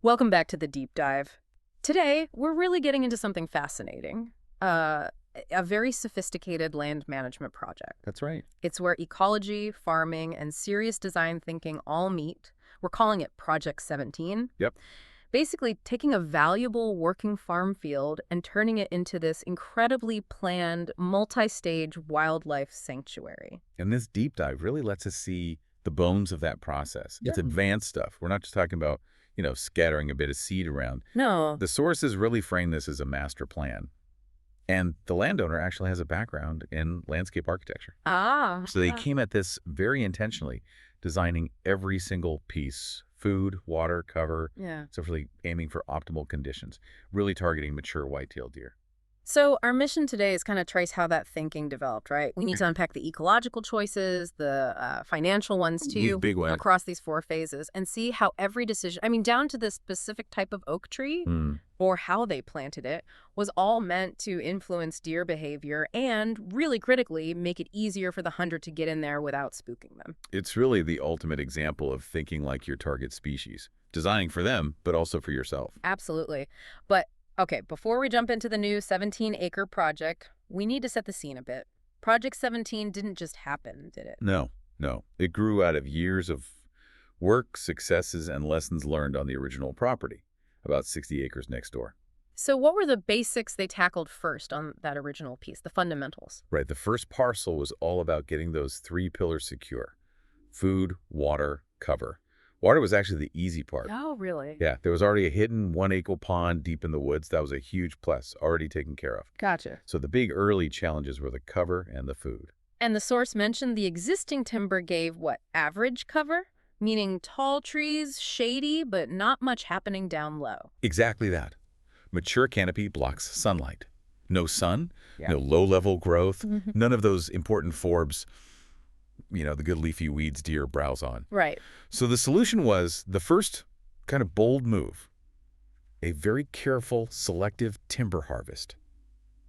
Welcome back to the deep dive. Today, we're really getting into something fascinating. A very sophisticated land management project. That's right. It's where ecology, farming, and serious design thinking all meet. We're calling it Project 17. Yep. Basically, taking a valuable working farm field and turning it into this incredibly planned, multi-stage wildlife sanctuary. And this deep dive really lets us see the bones of that process. It's advanced stuff. We're not just talking about, scattering a bit of seed around. No. The sources really frame this as a master plan. And the landowner actually has a background in landscape architecture. So they came at this very intentionally, designing every single piece, food, water, cover. Yeah. So really aiming for optimal conditions, really targeting mature white-tailed deer. So our mission today is kind of trace how that thinking developed, right? We need to unpack the ecological choices, the financial ones too, Big one. across these 4 phases, and see how every decision, down to the specific type of oak tree or how they planted it, was all meant to influence deer behavior and, really critically, make it easier for the hunter to get in there without spooking them. It's really the ultimate example of thinking like your target species, designing for them, but also for yourself. Absolutely. But okay, before we jump into the new 17-acre project, we need to set the scene a bit. Project 17 didn't just happen, did it? No. It grew out of years of work, successes, and lessons learned on the original property, about 60 acres next door. So what were the basics they tackled first on that original piece, the fundamentals? Right, the first parcel was all about getting those 3 pillars secure: food, water, cover. Water was actually the easy part. Oh, really? Yeah, there was already a hidden 1-acre pond deep in the woods. That was a huge plus, already taken care of. Gotcha. So the big early challenges were the cover and the food. And the source mentioned the existing timber gave what, average cover? Meaning tall trees, shady, but not much happening down low. Exactly that. Mature canopy blocks sunlight. No sun, Yeah. no low-level growth, none of those important forbs, the good leafy weeds deer browse on. Right. So the solution was the first kind of bold move: a very careful, selective timber harvest.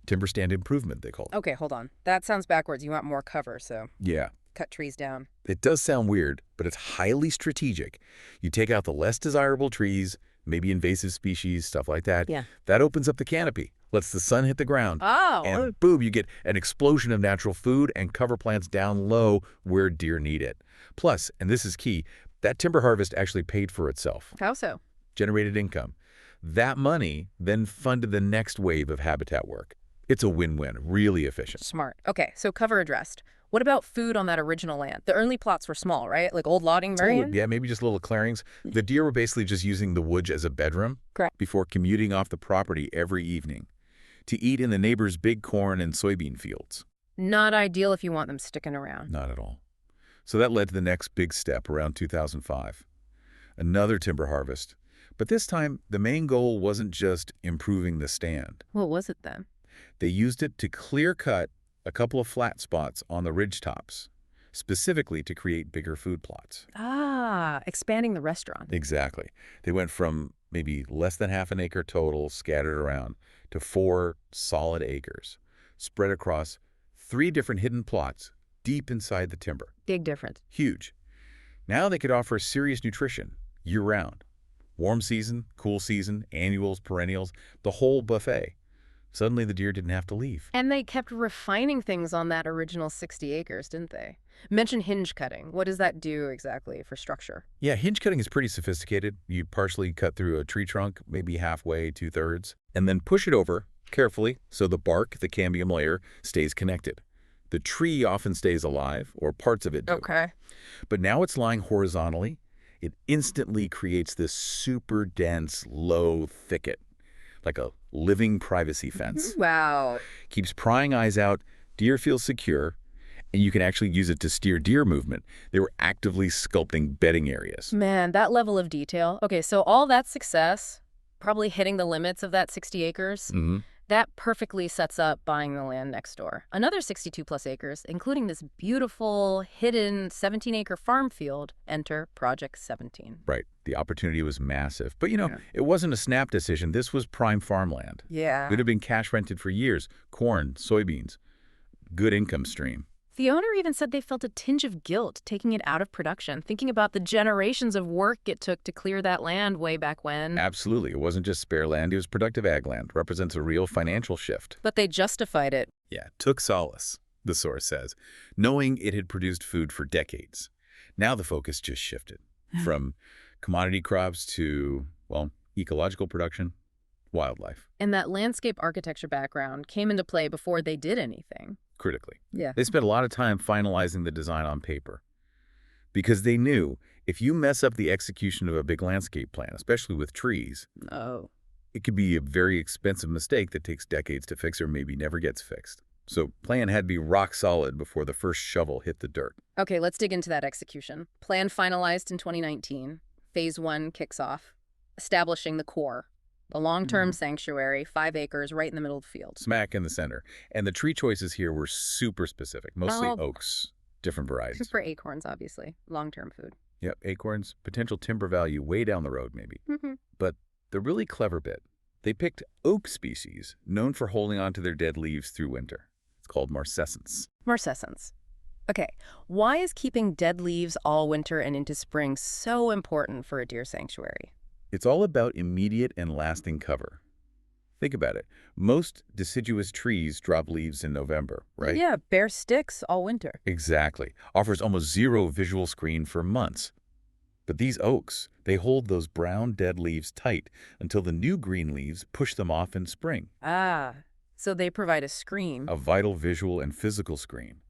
Timber stand improvement, they call it. Okay, hold on. That sounds backwards. You want more cover, so Yeah. cut trees down. It does sound weird, but it's highly strategic. You take out the less desirable trees, maybe invasive species, stuff like that. Yeah. That opens up the canopy, lets the sun hit the ground. Oh. And boom, you get an explosion of natural food and cover plants down low where deer need it. Plus, and this is key, that timber harvest actually paid for itself, How so? generated income. That money then funded the next wave of habitat work. It's a win-win, really efficient. Smart. Okay, so cover addressed. What about food on that original land? The early plots were small, right? Like old logging variant? Yeah, maybe just little clearings. The deer were basically just using the woods as a bedroom. Correct. Before commuting off the property every evening to eat in the neighbor's big corn and soybean fields. Not ideal if you want them sticking around. Not at all. So that led to the next big step around 2005. Another timber harvest. But this time, the main goal wasn't just improving the stand. What was it then? They used it to clear-cut a couple of flat spots on the ridge tops, specifically to create bigger food plots. Expanding the restaurant. Exactly. They went from maybe less than half an acre total scattered around to 4 solid acres, spread across 3 different hidden plots deep inside the timber. Big difference. Huge. Now they could offer serious nutrition year-round. Warm season, cool season, annuals, perennials, the whole buffet. Suddenly the deer didn't have to leave. And they kept refining things on that original 60 acres, didn't they? Mention hinge cutting. What does that do exactly for structure? Yeah, hinge cutting is pretty sophisticated. You partially cut through a tree trunk, maybe halfway, 2/3, and then push it over carefully so the bark, the cambium layer, stays connected. The tree often stays alive, or parts of it do. Okay. But now it's lying horizontally. It instantly creates this super dense, low thicket, like a living privacy fence. Wow. Keeps prying eyes out, deer feel secure, and you can actually use it to steer deer movement. They were actively sculpting bedding areas. Man, that level of detail. Okay, so all that success, probably hitting the limits of that 60 acres, that perfectly sets up buying the land next door. Another 62-plus acres, including this beautiful, hidden 17-acre farm field, enter Project 17. Right. The opportunity was massive. But, it wasn't a snap decision. This was prime farmland. Yeah. It had been cash rented for years. Corn, soybeans, good income stream. The owner even said they felt a tinge of guilt taking it out of production, thinking about the generations of work it took to clear that land way back when. Absolutely. It wasn't just spare land. It was productive ag land. Represents a real financial shift. But they justified it. Yeah, took solace, the source says, knowing it had produced food for decades. Now the focus just shifted from commodity crops to, well, ecological production, wildlife. And that landscape architecture background came into play before they did anything. Critically. Yeah. They spent a lot of time finalizing the design on paper because they knew if you mess up the execution of a big landscape plan, especially with trees, it could be a very expensive mistake that takes decades to fix or maybe never gets fixed. So plan had to be rock solid before the first shovel hit the dirt. Okay, let's dig into that execution. Plan finalized in 2019. Phase 1 kicks off, establishing the core. The long-term sanctuary, 5 acres, right in the middle of the field. Smack in the center. And the tree choices here were super specific, mostly oaks, different varieties. Super acorns, obviously. Long-term food. Yep, acorns, potential timber value way down the road maybe. But the really clever bit, they picked oak species known for holding on to their dead leaves through winter. It's called marcescens. Marcescens. Okay, why is keeping dead leaves all winter and into spring so important for a deer sanctuary? It's all about immediate and lasting cover. Think about it. Most deciduous trees drop leaves in November, right? Yeah, bare sticks all winter. Exactly. Offers almost zero visual screen for months. But these oaks, they hold those brown dead leaves tight until the new green leaves push them off in spring. So they provide a screen. A vital visual and physical screen.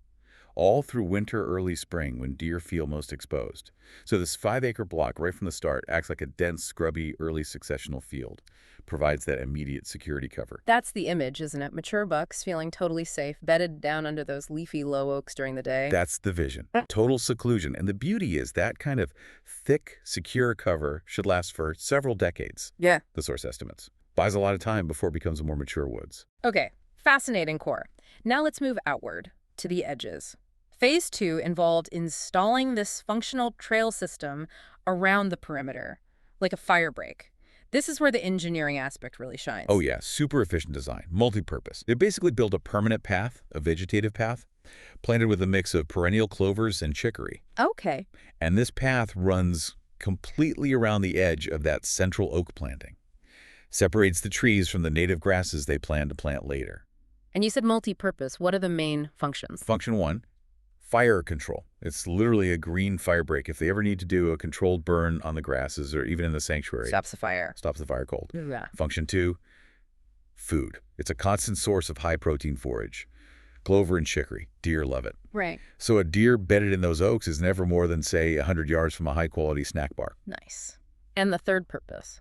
All through winter, early spring when deer feel most exposed. So this 5-acre block right from the start acts like a dense, scrubby, early successional field. Provides that immediate security cover. That's the image, isn't it? Mature bucks feeling totally safe, bedded down under those leafy low oaks during the day. That's the vision. Total seclusion. And the beauty is that kind of thick, secure cover should last for several decades. Yeah. The source estimates. Buys a lot of time before it becomes a more mature woods. Okay, fascinating core. Now let's move outward to the edges. Phase 2 involved installing this functional trail system around the perimeter, like a fire break. This is where the engineering aspect really shines. Oh yeah, super efficient design, multi-purpose. It basically built a permanent path, a vegetative path, planted with a mix of perennial clovers and chicory. Okay. And this path runs completely around the edge of that central oak planting. Separates the trees from the native grasses they plan to plant later. And you said multi-purpose. What are the main functions? Function 1. Fire control. It's literally a green fire break. If they ever need to do a controlled burn on the grasses or even in the sanctuary. Stops the fire. Stops the fire cold. Yeah. Function 2, food. It's a constant source of high-protein forage. Clover and chicory. Deer love it. Right. So a deer bedded in those oaks is never more than, say, 100 yards from a high-quality snack bar. Nice. And the third purpose?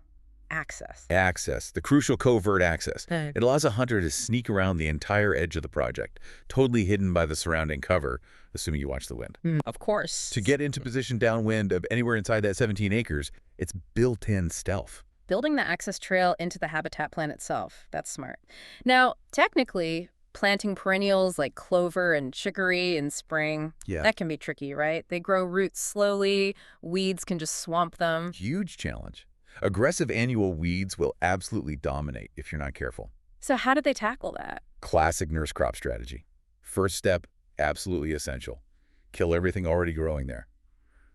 Access. Access, the crucial covert access. It allows a hunter to sneak around the entire edge of the project, totally hidden by the surrounding cover, assuming you watch the wind. Of course. To get into position downwind of anywhere inside that 17 acres, it's built-in stealth. Building the access trail into the habitat plan itself. That's smart. Now, technically, planting perennials like clover and chicory in spring, that can be tricky, right? They grow roots slowly, weeds can just swamp them. Huge challenge. Aggressive annual weeds will absolutely dominate if you're not careful. So how did they tackle that? Classic nurse crop strategy. First step, absolutely essential. Kill everything already growing there.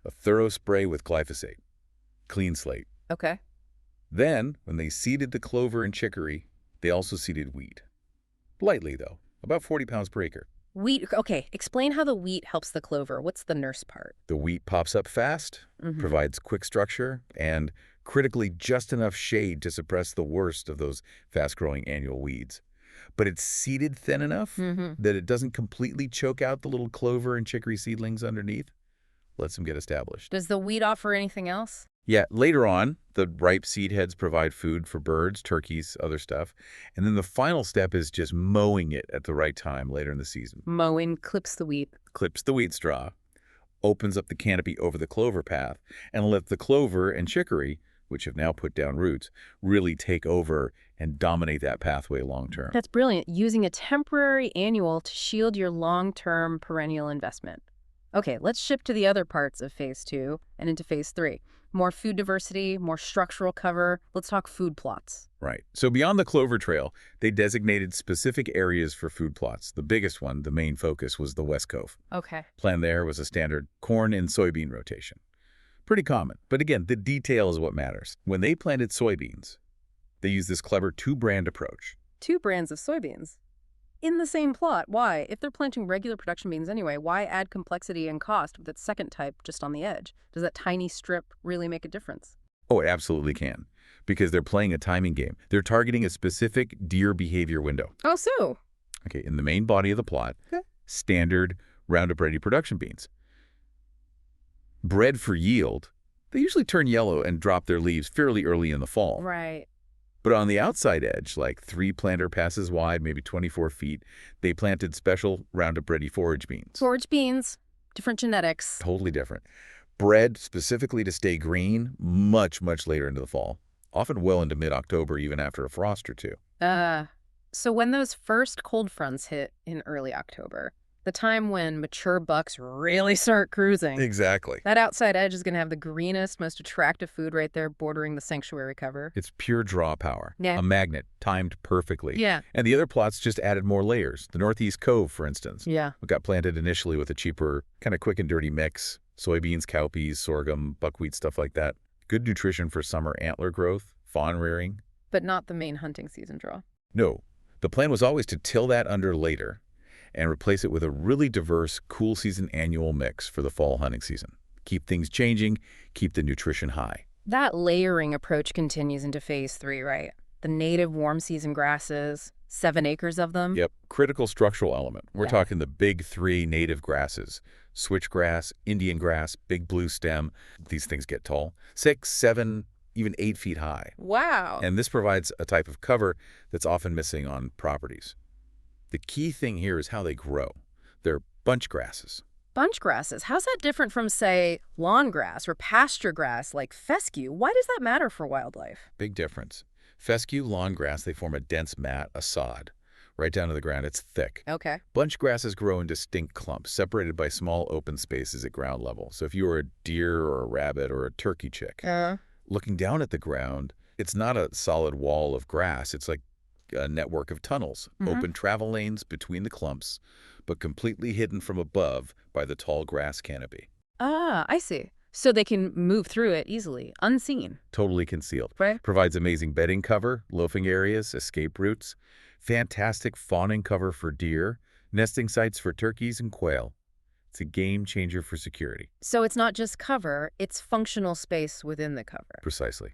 A thorough spray with glyphosate. Clean slate. Okay. Then, when they seeded the clover and chicory, they also seeded wheat. Lightly, though, about 40 pounds per acre. Wheat, okay, explain how the wheat helps the clover. What's the nurse part? The wheat pops up fast, provides quick structure, and critically just enough shade to suppress the worst of those fast-growing annual weeds. But it's seeded thin enough that it doesn't completely choke out the little clover and chicory seedlings underneath. Lets them get established. Does the wheat offer anything else? Yeah, later on, the ripe seed heads provide food for birds, turkeys, other stuff. And then the final step is just mowing it at the right time later in the season. Mowing clips the wheat. Clips the wheat straw, opens up the canopy over the clover path, and let the clover and chicory, which have now put down roots, really take over and dominate that pathway long term. That's brilliant, using a temporary annual to shield your long-term perennial investment. Okay, let's shift to the other parts of Phase 2 and into Phase 3. More food diversity, more structural cover. Let's talk food plots. Right. So beyond the clover trail, they designated specific areas for food plots. The biggest one, the main focus, was the West Cove. Okay. Plan there was a standard corn and soybean rotation. Pretty common. But again, the detail is what matters. When they planted soybeans, they used this clever two-brand approach. 2 brands of soybeans in the same plot. Why? If they're planting regular production beans anyway, why add complexity and cost with that second type just on the edge? Does that tiny strip really make a difference? Oh, it absolutely can. Because they're playing a timing game. They're targeting a specific deer behavior window. Oh, so? Okay, in the main body of the plot, standard Roundup Ready production beans. Bred for yield, they usually turn yellow and drop their leaves fairly early in the fall. Right. But on the outside edge, like 3 planter passes wide, maybe 24 feet, they planted special Roundup Ready forage beans. Forage beans, different genetics. Totally different. Bred specifically to stay green much, much later into the fall, often well into mid-October, even after a frost or two. So when those first cold fronts hit in early October, the time when mature bucks really start cruising. Exactly. That outside edge is going to have the greenest, most attractive food right there bordering the sanctuary cover. It's pure draw power. Yeah. A magnet, timed perfectly. Yeah. And the other plots just added more layers. The Northeast Cove, for instance. Yeah. Got planted initially with a cheaper, kind of quick and dirty mix. Soybeans, cowpeas, sorghum, buckwheat, stuff like that. Good nutrition for summer antler growth, fawn rearing. But not the main hunting season draw. No. The plan was always to till that under later and replace it with a really diverse, cool season annual mix for the fall hunting season. Keep things changing, keep the nutrition high. That layering approach continues into phase 3, right? The native warm season grasses, 7 acres of them. Yep, critical structural element. We're talking the big 3 native grasses. Switchgrass, Indian grass, big blue stem. These things get tall. 6, 7, even 8 feet high. Wow. And this provides a type of cover that's often missing on properties. The key thing here is how they grow. They're bunch grasses. Bunch grasses. How's that different from, say, lawn grass or pasture grass like fescue? Why does that matter for wildlife? Big difference. Fescue, lawn grass, they form a dense mat, a sod. Right down to the ground, it's thick. Okay. Bunch grasses grow in distinct clumps, separated by small open spaces at ground level. So if you were a deer or a rabbit or a turkey chick, looking down at the ground, it's not a solid wall of grass. It's like a network of tunnels, open travel lanes between the clumps, but completely hidden from above by the tall grass canopy. Ah, I see. So they can move through it easily, unseen. Totally concealed. Right. Provides amazing bedding cover, loafing areas, escape routes, fantastic fawning cover for deer, nesting sites for turkeys and quail. It's a game changer for security. So it's not just cover, it's functional space within the cover. Precisely.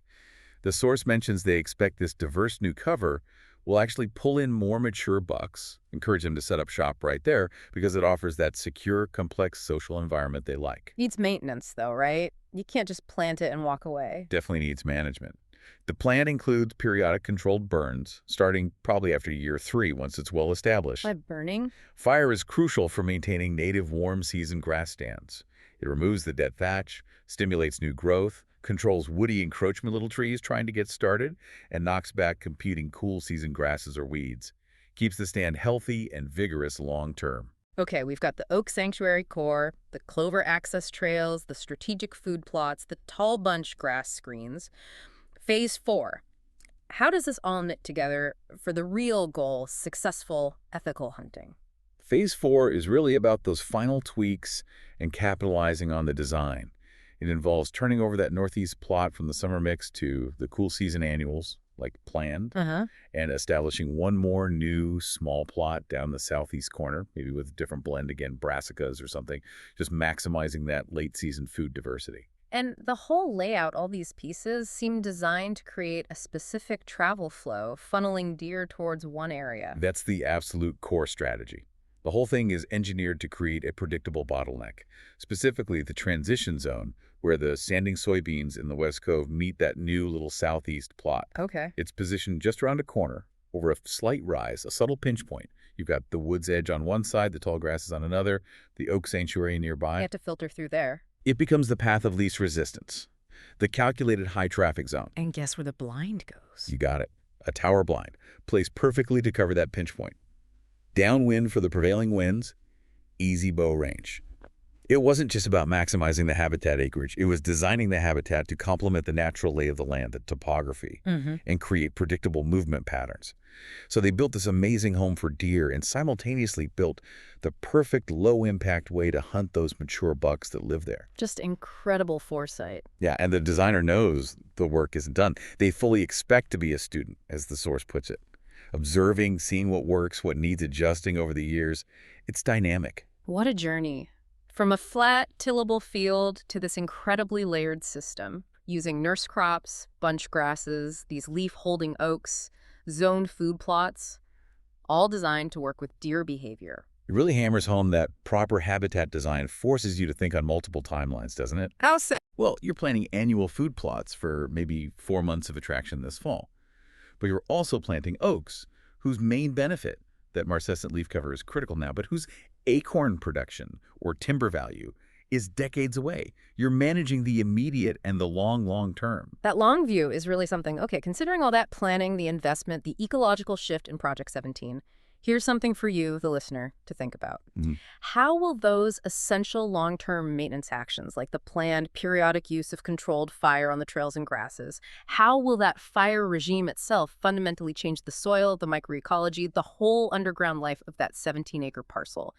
The source mentions they expect this diverse new cover will actually pull in more mature bucks, encourage them to set up shop right there because it offers that secure, complex social environment they like. Needs maintenance, though, right? You can't just plant it and walk away. Definitely needs management. The plan includes periodic controlled burns, starting probably after year 3 once it's well established. By burning? Fire is crucial for maintaining native warm season grass stands. It removes the dead thatch, stimulates new growth, controls woody encroachment little trees trying to get started, and knocks back competing cool season grasses or weeds. Keeps the stand healthy and vigorous long term. Okay, we've got the oak sanctuary core, the clover access trails, the strategic food plots, the tall bunch grass screens. Phase 4. How does this all knit together for the real goal, successful ethical hunting? Phase 4 is really about those final tweaks and capitalizing on the design. It involves turning over that northeast plot from the summer mix to the cool season annuals, like planned, and establishing one more new small plot down the southeast corner, maybe with a different blend, again, brassicas or something, just maximizing that late season food diversity. And the whole layout, all these pieces, seem designed to create a specific travel flow, funneling deer towards one area. That's the absolute core strategy. The whole thing is engineered to create a predictable bottleneck, specifically the transition zone, where the standing soybeans in the West Cove meet that new little southeast plot. Okay. It's positioned just around a corner, over a slight rise, a subtle pinch point. You've got the woods edge on one side, the tall grasses on another, the oak sanctuary nearby. You have to filter through there. It becomes the path of least resistance, the calculated high traffic zone. And guess where the blind goes? You got it. A tower blind, placed perfectly to cover that pinch point. Downwind for the prevailing winds, easy bow range. It wasn't just about maximizing the habitat acreage. It was designing the habitat to complement the natural lay of the land, the topography, and create predictable movement patterns. So they built this amazing home for deer and simultaneously built the perfect low-impact way to hunt those mature bucks that live there. Just incredible foresight. Yeah, and the designer knows the work isn't done. They fully expect to be a student, as the source puts it. Observing, seeing what works, what needs adjusting over the years. It's dynamic. What a journey. From a flat, tillable field to this incredibly layered system, using nurse crops, bunch grasses, these leaf-holding oaks, zoned food plots, all designed to work with deer behavior. It really hammers home that proper habitat design forces you to think on multiple timelines, doesn't it? How so? Well, you're planning annual food plots for maybe 4 months of attraction this fall. But you're also planting oaks, whose main benefit, that marcescent leaf cover is critical now, but whose acorn production or timber value is decades away. You're managing the immediate and the long term. That long view is really something. Okay, considering all that planning, the investment, the ecological shift in Project 17, here's something for you, the listener, to think about. How will those essential long-term maintenance actions, like the planned periodic use of controlled fire on the trails and grasses, how will that fire regime itself fundamentally change the soil, the microecology, the whole underground life of that 17-acre parcel,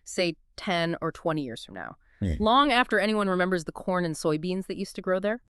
say 10 or 20 years from now? Long after anyone remembers the corn and soybeans that used to grow there?